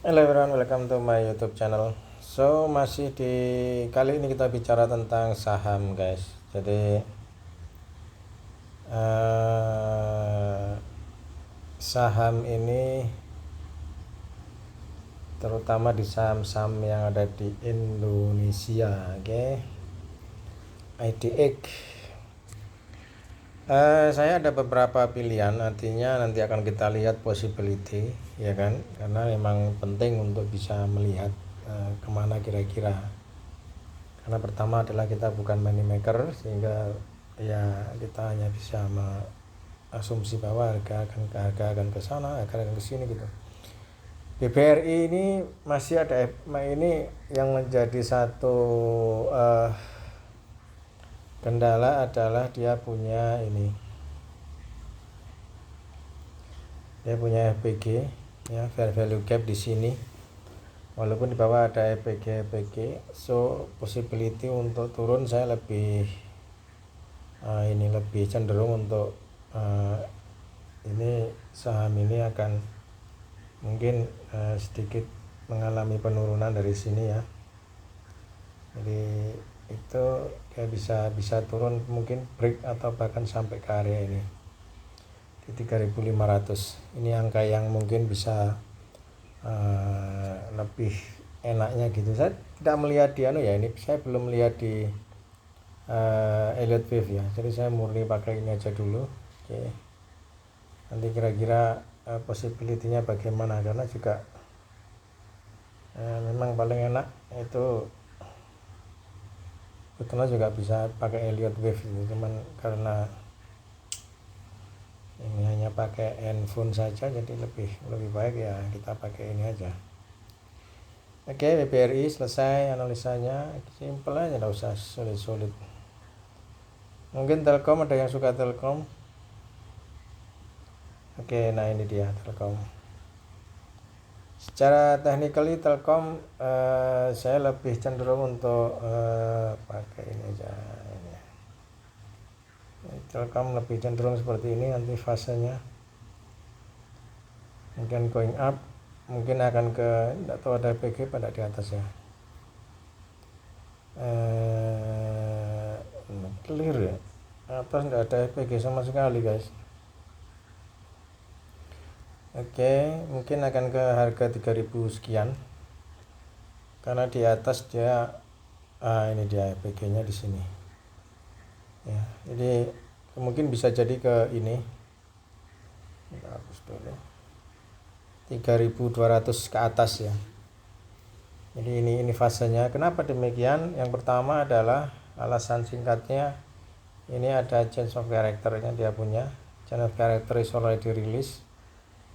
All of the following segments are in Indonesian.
Hello everyone, welcome to my YouTube channel. So masih di kali ini kita bicara tentang saham, guys. Jadi saham ini terutama di saham-saham yang ada di Indonesia, oke. IDX. Saya ada beberapa pilihan, artinya nanti akan kita lihat possibility, ya kan? Karena memang penting untuk bisa melihat kemana kira-kira. Karena pertama adalah kita bukan money maker, sehingga ya kita hanya bisa asumsi bahwa harga akan ke sana, harga akan ke sini gitu. BBRI ini masih ada, ini yang menjadi satu kendala adalah dia punya FPG, ya, fair value gap di sini. Walaupun di bawah ada FPG, so possibility untuk turun saya lebih lebih cenderung untuk ini saham ini akan mungkin sedikit mengalami penurunan dari sini, ya. Jadi itu kayak bisa turun, mungkin break atau bahkan sampai ke area ini di 3.500. Ini angka yang mungkin bisa lebih enaknya gitu. Saya tidak melihat di ini saya belum melihat di Elliott Wave, ya. Jadi saya murni pakai ini aja dulu. Oke. Nanti kira-kira possibility-nya bagaimana, karena juga memang paling enak itu betulnya juga bisa pakai Elliott Wave gitu. Cuman karena ini hanya pakai handphone saja, jadi lebih baik ya kita pakai ini aja. Oke, BBRI selesai analisanya, simple aja, nggak usah sulit-sulit. Mungkin Telkom, ada yang suka Telkom? Oke, nah ini dia Telkom. Secara technically Telkom saya lebih cenderung untuk pakai ini aja. Telkom lebih cenderung seperti ini nanti fasenya. Mungkin going up, mungkin akan ke, tidak tahu ada PG pada di atas, ya. Clear, ya, atas tidak ada PG sama sekali, guys. Oke, mungkin akan ke harga 3000 sekian, karena di atas dia ini dia PG nya di sini, ya. Jadi mungkin bisa jadi ke ini, hapus dulu, 3200 ke atas, ya. Jadi ini fasenya. Kenapa demikian? Yang pertama adalah alasan singkatnya, ini ada change of character-nya, dia punya change of character is already release,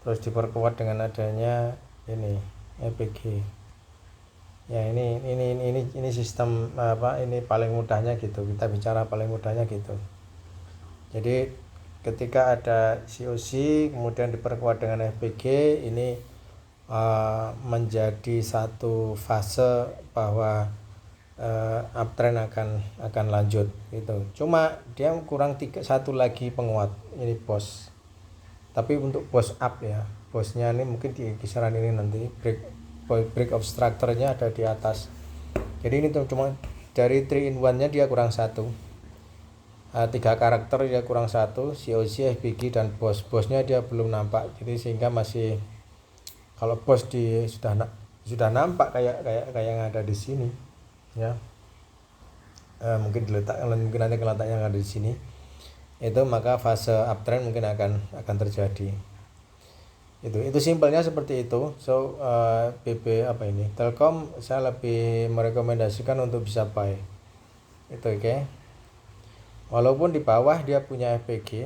terus diperkuat dengan adanya ini EPG. Ya, ini sistem ini paling mudahnya gitu. Kita bicara paling mudahnya gitu. Jadi ketika ada COC kemudian diperkuat dengan FPG, ini menjadi satu fase bahwa uptrend akan lanjut gitu. Cuma dia kurang satu lagi penguat, ini bos. Tapi untuk bos up, ya, bosnya ini mungkin di kisaran ini, nanti break of structure-nya ada di atas. Jadi ini tuh cuma dari 3 in 1 nya dia kurang satu, 3 karakter dia kurang satu, COC, FPG dan bosnya dia belum nampak. Jadi sehingga masih, kalau bos sudah nampak kayak yang ada di sini, ya, mungkin nanti letak yang ada di sini itu, maka fase uptrend mungkin akan terjadi. Itu simpelnya seperti itu. So Telkom saya lebih merekomendasikan untuk bisa buy itu, oke. Walaupun di bawah dia punya FPG,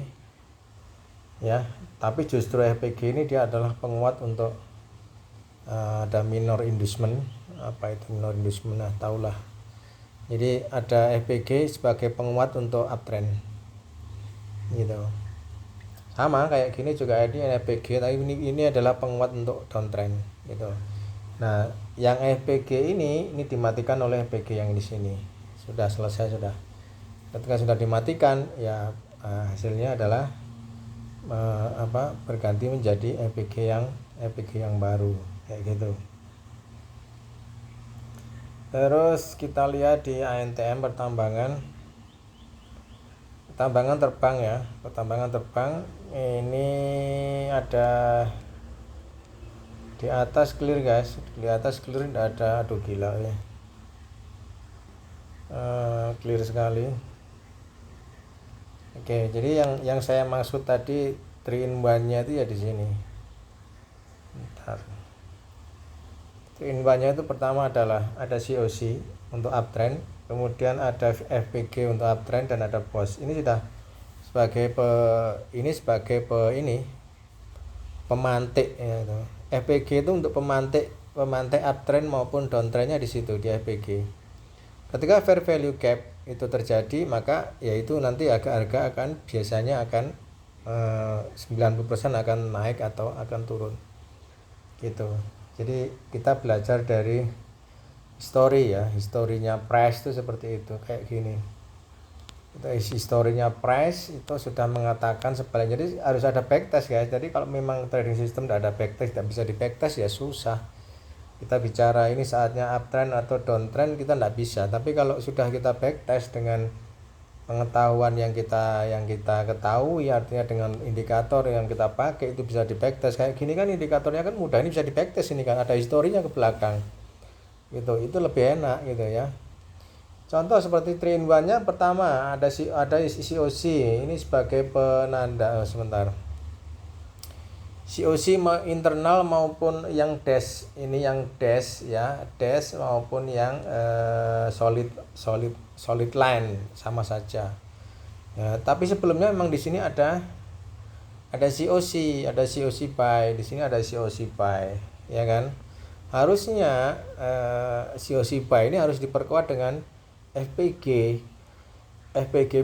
ya, tapi justru FPG ini dia adalah penguat untuk ada minor inducement. Apa itu minor inducement? Nah, tahulah. Jadi ada FPG sebagai penguat untuk uptrend gitu. Sama kayak gini juga ada FPG, tapi ini adalah penguat untuk downtrend gitu. Nah, yang FPG ini dimatikan oleh FPG yang di sini. Sudah selesai, sudah. Ketika sudah dimatikan, ya hasilnya adalah berganti menjadi FPG yang FPG yang baru kayak gitu. Terus kita lihat di ANTM pertambangan terbang ya, pertambangan terbang ini ada di atas clear guys, di atas clear tidak ada, aduh gila ya, clear sekali. Oke, jadi yang saya maksud tadi 3-in-1 nya itu ya di sini. Bentar. 3-in-1 nya itu pertama adalah ada COC untuk uptrend, kemudian ada FPG untuk uptrend, dan ada POS. Ini sudah sebagai pemantik ya, itu. FPG itu untuk pemantik uptrend maupun downtrendnya di situ di FPG. Ketika fair value gap itu terjadi, maka yaitu nanti harga akan biasanya akan 90% akan naik atau akan turun gitu. Jadi kita belajar dari historinya price itu seperti itu, kayak gini. Historinya price itu sudah mengatakan sebaliknya. Jadi harus ada backtest guys. Jadi kalau memang trading system tidak ada backtest, tidak bisa di backtest, ya susah. Kita bicara ini saatnya uptrend atau downtrend, kita tidak bisa. Tapi kalau sudah kita backtest dengan pengetahuan yang kita ketahui, artinya dengan indikator yang kita pakai, itu bisa di backtest. Kayak gini kan indikatornya kan mudah, ini bisa di backtest, ini kan ada historinya ke belakang gitu. Itu lebih enak gitu ya. Contoh seperti 3-in-1 nya pertama ada COC ini sebagai penanda. Sebentar, COC internal maupun yang dash, ini yang dash ya, dash maupun yang solid line sama saja ya. Tapi sebelumnya memang di sini ada COC, buy, di sini ada COC buy ya kan. Harusnya COC buy ini harus diperkuat dengan FPG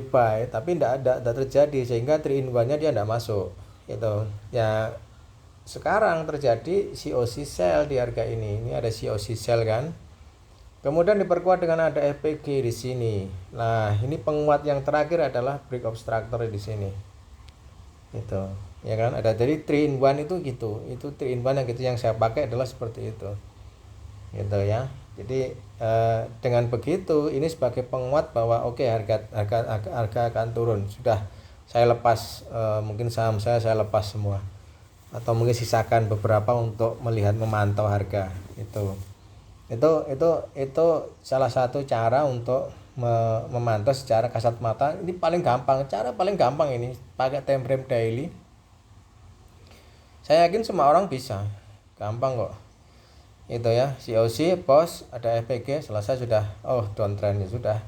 buy, tapi tidak terjadi, sehingga 3-in-1 nya dia tidak masuk gitu ya. Sekarang terjadi COC sell di harga ini ada COC sell kan, kemudian diperkuat dengan ada FPG di sini. Nah, ini penguat yang terakhir adalah break obstructor di sini itu ya kan. Ada, jadi 3-in-1 itu gitu, itu 3-in-1 yang gitu yang saya pakai adalah seperti itu gitu ya. Jadi dengan begitu ini sebagai penguat bahwa oke, harga akan turun. Sudah saya lepas, mungkin saham saya lepas semua, atau mungkin sisakan beberapa untuk melihat, memantau harga. Itu salah satu cara untuk memantau secara kasat mata. Ini paling gampang, cara paling gampang ini pakai time frame daily. Saya yakin semua orang bisa, gampang kok itu ya. COC, POS, ada FPG, selesai sudah. Oh, downtrend ya sudah,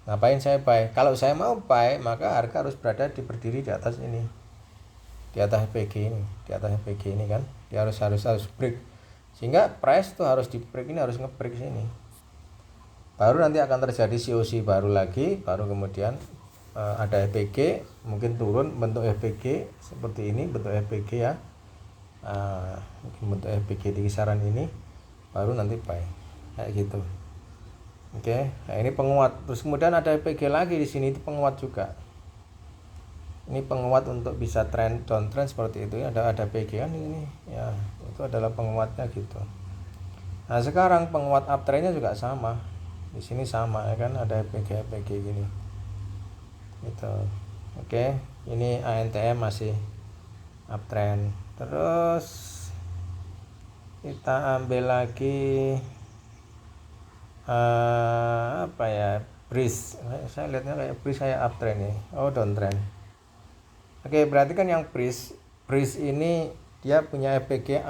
ngapain saya buy? Kalau saya mau buy, maka harga harus berdiri di atas ini, di atas FPG ini kan. Dia harus break, sehingga price tuh harus di break, ini harus nge-break sini, baru nanti akan terjadi COC baru lagi, baru kemudian ada FPG, mungkin turun bentuk FPG seperti ini, bentuk FPG ya, mungkin bentuk FPG di kisaran ini, baru nanti buy kayak gitu. Oke. Nah, ini penguat. Terus kemudian ada FPG lagi di sini, itu penguat juga. Ini penguat untuk bisa downtrend seperti itu ya. Ada FPG kan ini ya, itu adalah penguatnya gitu. Nah, sekarang penguat uptrendnya juga sama. Di sini sama ya kan, ada FPG gini. Gitu. Oke, ini ANTM masih uptrend. Terus kita ambil lagi apa ya, breeze. Saya lihatnya kayak breeze, saya uptrend nih. Oh, downtrend. Oke, berarti kan yang breeze ini dia punya FPG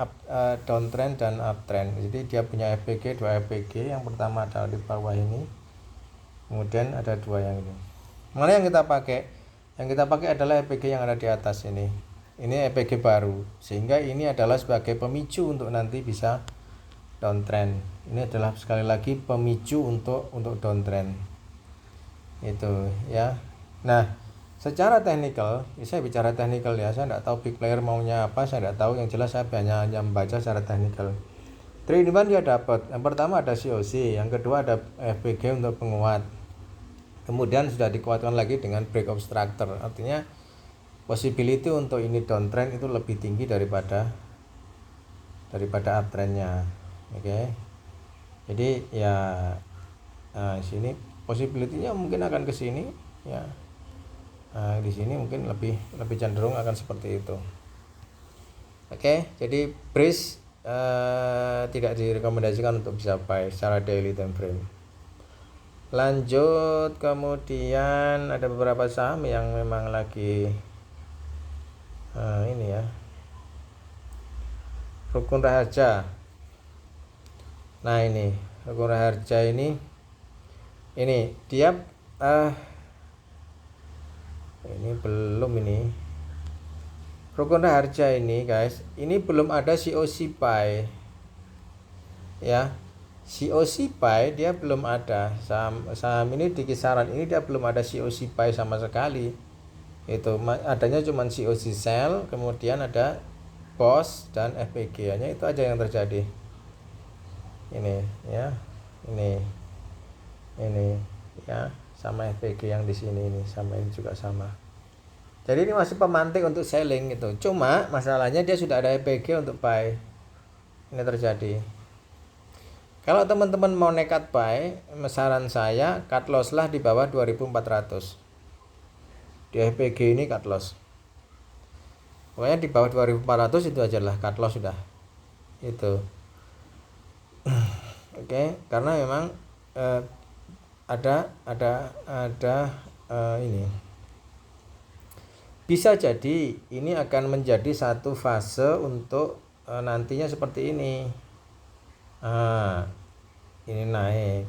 downtrend dan uptrend. Jadi dia punya FPG, 2 FPG. Yang pertama ada di bawah ini, kemudian ada 2 yang ini. Mana yang kita pakai? Yang kita pakai adalah FPG yang ada di atas ini. Ini FPG baru, sehingga ini adalah sebagai pemicu untuk nanti bisa downtrend. Ini adalah sekali lagi pemicu untuk downtrend itu ya. Nah, secara teknikal, saya bicara teknikal ya, saya tidak tahu big player maunya apa, saya tidak tahu. Yang jelas saya hanya membaca secara teknikal. 3-in-1 dia dapat, yang pertama ada COC, yang kedua ada FPG untuk penguat, kemudian sudah dikuatkan lagi dengan break obstructor. Artinya possibility untuk ini downtrend itu lebih tinggi daripada daripada uptrendnya. Oke. Jadi ya sini possibility-nya mungkin akan ke sini ya. Di sini mungkin lebih cenderung akan seperti itu. Oke, jadi brace tidak direkomendasikan untuk bisa buy secara daily time frame. Lanjut, kemudian ada beberapa saham yang memang lagi ini ya, Rukun Raharja. Nah ini Rukun Raharja ini dia ini belum ini Rukun Raharja ini guys, ini belum ada COC buy ya. COC buy dia belum ada, saham ini di kisaran ini dia belum ada COC buy sama sekali. Itu adanya cuma COC sell, kemudian ada POS dan FPG, hanya itu aja yang terjadi. Ini ya, ini ya, sama FPG yang di sini ini, sama ini juga sama. Jadi ini masih pemantik untuk selling gitu. Cuma masalahnya dia sudah ada FPG untuk buy. Ini terjadi. Kalau teman-teman mau nekat buy, saran saya cut loss lah di bawah 2400. Di FPG ini cut loss. Pokoknya di bawah 2400 itu aja lah cut loss sudah. Itu. Oke, karena memang ada ini. Bisa jadi ini akan menjadi satu fase untuk nantinya seperti ini. Ini naik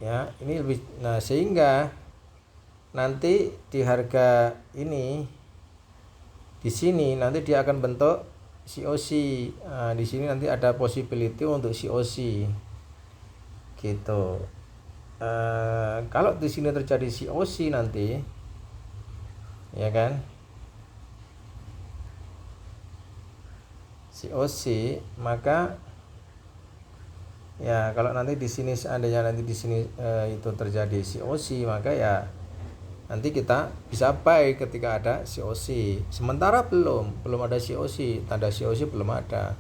ya, ini lebih, nah sehingga nanti di harga ini di sini nanti dia akan bentuk COC. Di sini nanti ada possibility untuk COC gitu. Kalau di sini terjadi COC nanti ya kan, COC, maka ya kalau nanti di sini seandainya nanti di sini itu terjadi COC, maka ya nanti kita bisa buy ketika ada COC. Sementara belum ada COC, tanda COC belum ada,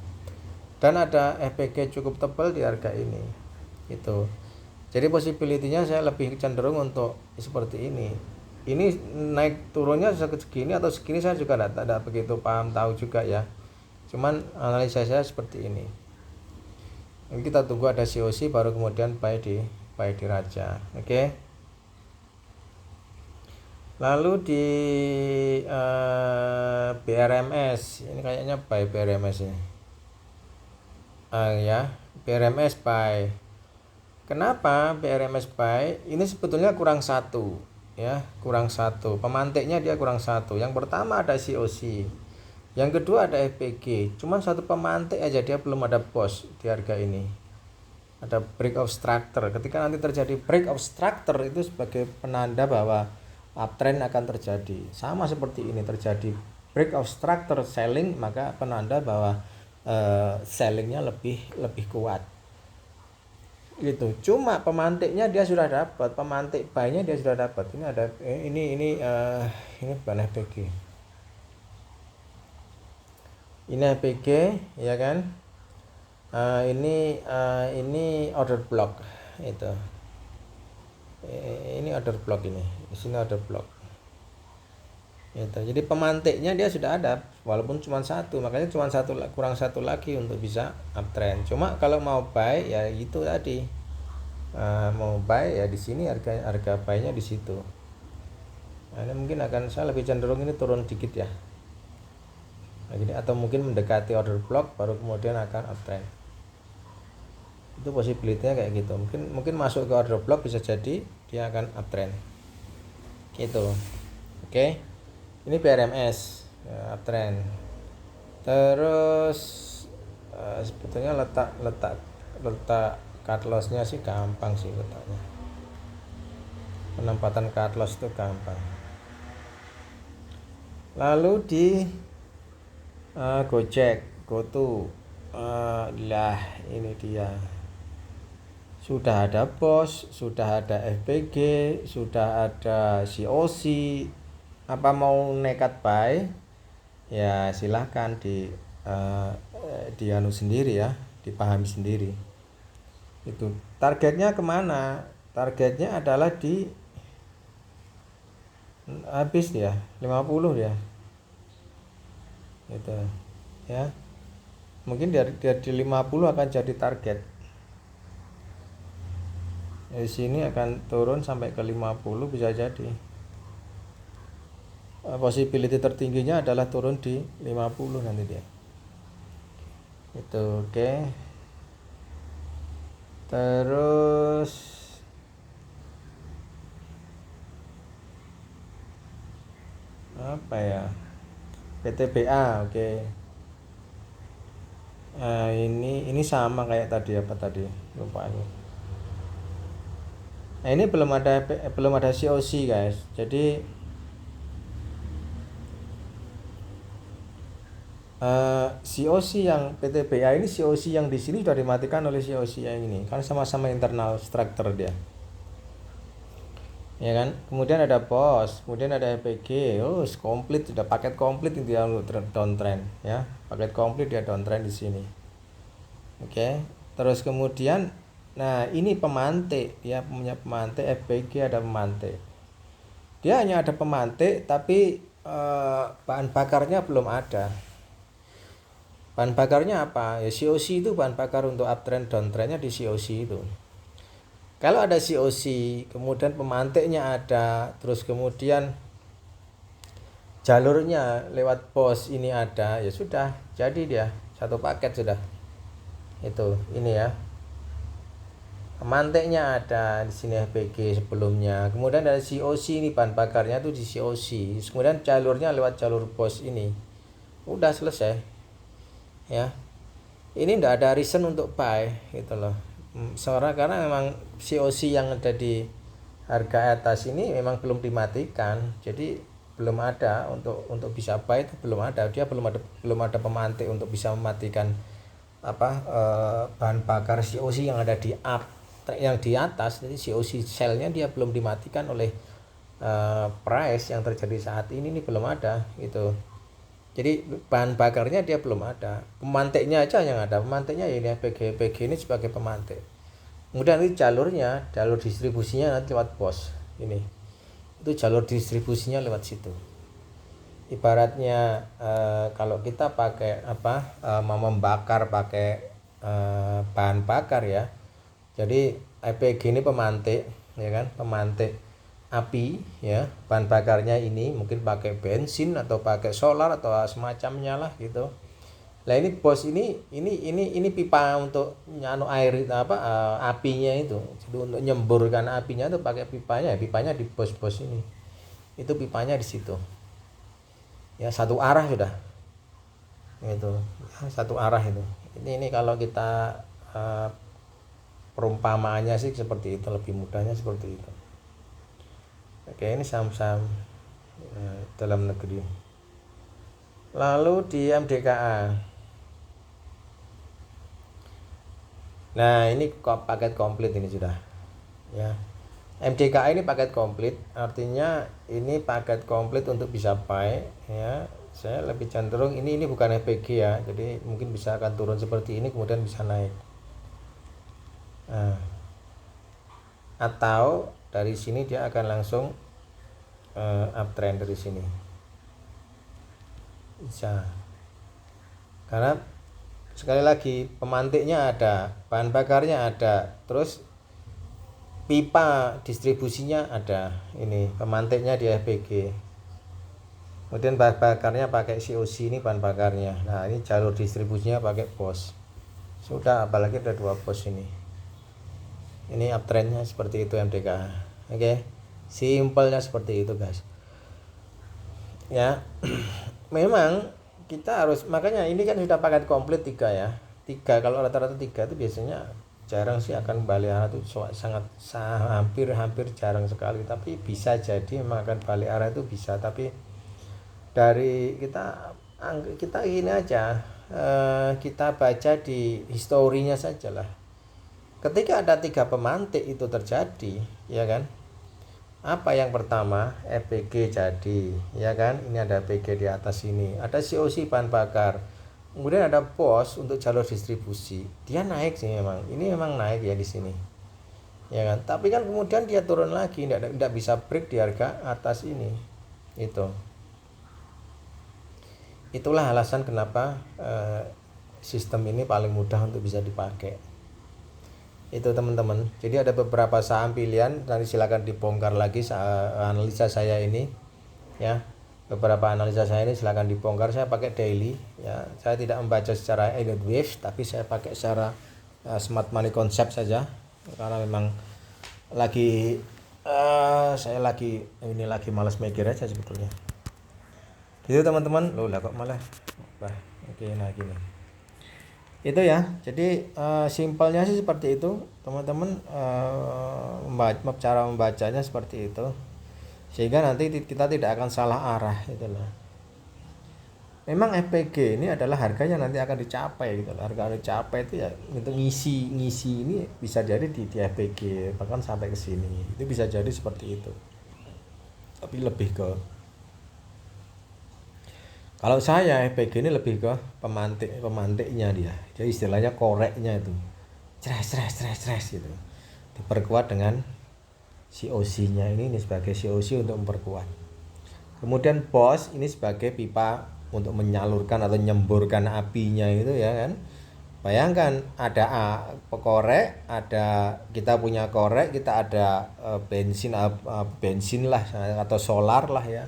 dan ada FPG cukup tebal di harga ini. Itu. Jadi possibility-nya saya lebih cenderung untuk seperti ini. Ini naik turunnya segini atau segini saya juga tidak begitu paham tahu juga ya. Cuman analisa saya seperti ini. Ini kita tunggu ada COC baru kemudian buy di Raja. Oke. Lalu di BRMS, ini kayaknya buy BRMS ini. Ya, BRMS buy. Kenapa BRMS buy? Ini sebetulnya kurang satu ya, kurang satu. Pemantiknya dia kurang satu. Yang pertama ada COC. Yang kedua ada FPG, cuman satu pemantik aja, dia belum ada POS di harga ini. Ada break of structure. Ketika nanti terjadi break of structure itu sebagai penanda bahwa uptrend akan terjadi. Sama seperti ini terjadi break of structure selling, maka penanda bahwa sellingnya lebih kuat. Gitu. Cuma pemantiknya dia sudah dapat, pemantik buy-nya dia sudah dapat. Ini ada ini bukan FPG. Ini FPG ya kan, ini order block itu, ini order block, ini di sini order block itu. Jadi pemantiknya dia sudah ada walaupun cuma satu, makanya cuma kurang satu lagi untuk bisa uptrend. Cuma kalau mau buy ya itu tadi, mau buy ya di sini harga buy-nya di situ. Nah, ini mungkin akan saya lebih cenderung ini turun dikit ya. Nah, jadi atau mungkin mendekati order block baru kemudian akan uptrend. Itu possibility-nya kayak gitu. Mungkin masuk ke order block bisa jadi dia akan uptrend. Gitu. Oke. Ini BRMS ya, uptrend. Terus sebetulnya letak cut loss-nya sih gampang sih letaknya. Penempatan cut loss itu gampang. Lalu di Gojek, GoTo, lah ini dia. Sudah ada POS, sudah ada FPG, sudah ada COC. Apa mau nekat buy? Ya silahkan dianu sendiri ya, dipahami sendiri. Itu targetnya kemana? Targetnya adalah di habis dia 50 dia gitu ya, mungkin dari di 50 akan jadi target. Di sini akan turun sampai ke 50 bisa jadi. Possibility tertingginya adalah turun di 50 nanti dia. Itu oke. Terus apa ya? PTBA oke. Ini sama kayak tadi, apa tadi? Lupa aku. Nah, ini belum ada COC guys. Jadi COC yang PTBA ini, COC yang di sini sudah dimatikan oleh COC yang ini, kan sama-sama internal structure dia. Ya kan? Kemudian ada POS, kemudian ada EPG. Komplit, sudah paket komplit dia untuk downtrend ya. Paket komplit dia downtrend di sini. Oke. Terus kemudian nah, ini pemantik, dia punya pemantik FPG, ada pemantik. Dia hanya ada pemantik tapi bahan bakarnya belum ada. Bahan bakarnya apa? Ya COC itu bahan bakar untuk uptrend downtrendnya di COC itu. Kalau ada COC, kemudian pemantiknya ada, terus kemudian jalurnya lewat POS ini ada, ya sudah, jadi dia satu paket sudah. Itu ini ya. Pemantiknya ada di sini FPG sebelumnya. Kemudian ada COC, ini bahan bakarnya tuh di COC. Kemudian jalurnya lewat jalur POS ini. Udah selesai. Ya. Ini enggak ada reason untuk buy gitu loh. Karena memang COC yang ada di harga atas ini memang belum dimatikan, jadi belum ada untuk bisa buy itu belum ada. Dia belum ada pemantik untuk bisa mematikan bahan bakar COC yang ada di yang di atas. Jadi COC sell-nya dia belum dimatikan oleh price yang terjadi saat ini belum ada gitu. Jadi bahan bakarnya dia belum ada, pemantiknya aja yang ada. Pemantiknya ini PG ini sebagai pemantik. Kemudian ini jalur distribusinya nanti lewat POS ini. Itu jalur distribusinya lewat situ. Ibaratnya kalau kita pakai mau membakar pakai bahan bakar ya. Jadi EPG ini pemantik ya kan, pemantik api ya, bahan bakarnya ini mungkin pakai bensin atau pakai solar atau semacamnya lah gitu. Nah ini POS ini pipa untuk nyano air apinya itu. Jadi untuk nyemburkan apinya itu pakai pipanya di POS ini. Itu pipanya di situ. Ya satu arah sudah. Itu ya, satu arah itu. Ini kalau kita perumpamaannya sih seperti itu, lebih mudahnya seperti itu. Oke, ini saham-saham dalam negeri. Lalu di MDKA. Nah, ini paket komplit ini sudah. Ya. MDKA ini paket komplit, artinya ini paket komplit untuk bisa buy ya. Saya lebih cenderung ini bukan FPG ya. Jadi mungkin bisa akan turun seperti ini kemudian bisa naik. Nah, atau dari sini dia akan langsung uptrend dari sini bisa, karena sekali lagi pemantiknya ada, bahan bakarnya ada, terus pipa distribusinya ada. Ini pemantiknya di FPG, kemudian bahan bakarnya pakai COC, ini bahan bakarnya. Nah ini jalur distribusinya pakai POS. Sudah, apalagi ada dua POS ini uptrendnya seperti itu MDK. Oke. Simpelnya seperti itu guys ya. Memang kita harus, makanya ini kan sudah paket komplit 3 ya. 3, kalau rata-rata 3 itu biasanya jarang sih akan balik arah, itu sangat hampir jarang sekali. Tapi bisa jadi memang akan balik arah itu bisa, tapi dari kita ini aja, kita baca di historinya saja lah. Ketika ada 3 pemantik itu terjadi ya kan, apa yang pertama FPG jadi ya kan, ini ada FPG di atas, ini ada COC bahan bakar, kemudian ada pos untuk jalur distribusi, dia naik sih memang, ini memang naik ya di sini ya kan, tapi kan kemudian dia turun lagi, tidak bisa break di harga atas ini. Itulah alasan kenapa sistem ini paling mudah untuk bisa dipakai itu teman-teman. Jadi ada beberapa saham pilihan, nanti silakan dibongkar lagi analisa saya ini ya. Beberapa analisa saya ini silakan dibongkar, saya pakai daily ya. Saya tidak membaca secara Elliott Wave, tapi saya pakai secara smart money concept saja, karena memang saya lagi malas mikir aja sebetulnya. Itu teman-teman. Loh lah kok malah oke, nah gini. Itu ya. Jadi simpelnya sih seperti itu, teman-teman. Cara membacanya seperti itu, sehingga nanti kita tidak akan salah arah itulah. Memang FPG ini adalah harganya nanti akan dicapai gitu. Harga dicapai itu ya untuk ngisi ini bisa jadi di FPG bahkan sampai ke sini. Itu bisa jadi seperti itu. Tapi lebih ke, kalau saya FPG ini lebih ke pemantiknya dia. Jadi istilahnya koreknya itu. Stres gitu. Diperkuat dengan COC-nya ini sebagai COC untuk memperkuat. Kemudian BOS ini sebagai pipa untuk menyalurkan atau nyemburkan apinya itu ya kan. Bayangkan ada korek, ada kita punya korek, kita ada bensin lah atau solar lah ya.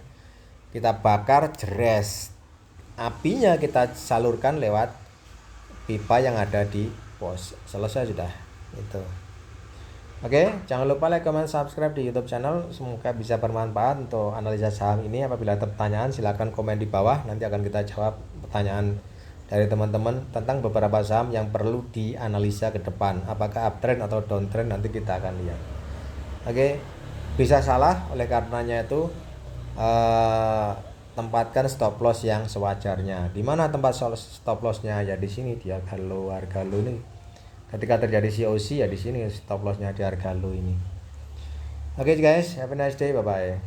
Kita bakar, jeres. Apinya kita salurkan lewat pipa yang ada di BOS. Selesai sudah. Itu. Oke, jangan lupa like, comment, subscribe di YouTube channel. Semoga bisa bermanfaat untuk analisa saham ini. Apabila ada pertanyaan, silakan komen di bawah. Nanti akan kita jawab pertanyaan dari teman-teman tentang beberapa saham yang perlu dianalisa ke depan. Apakah uptrend atau downtrend, nanti kita akan lihat. Oke, bisa salah, oleh karenanya itu tempatkan stop loss yang sewajarnya. Di mana tempat stop lossnya? Ya di sini, di harga low ini. Ketika terjadi COC ya di sini stop lossnya di harga low ini. Oke guys, have a nice day, bye bye.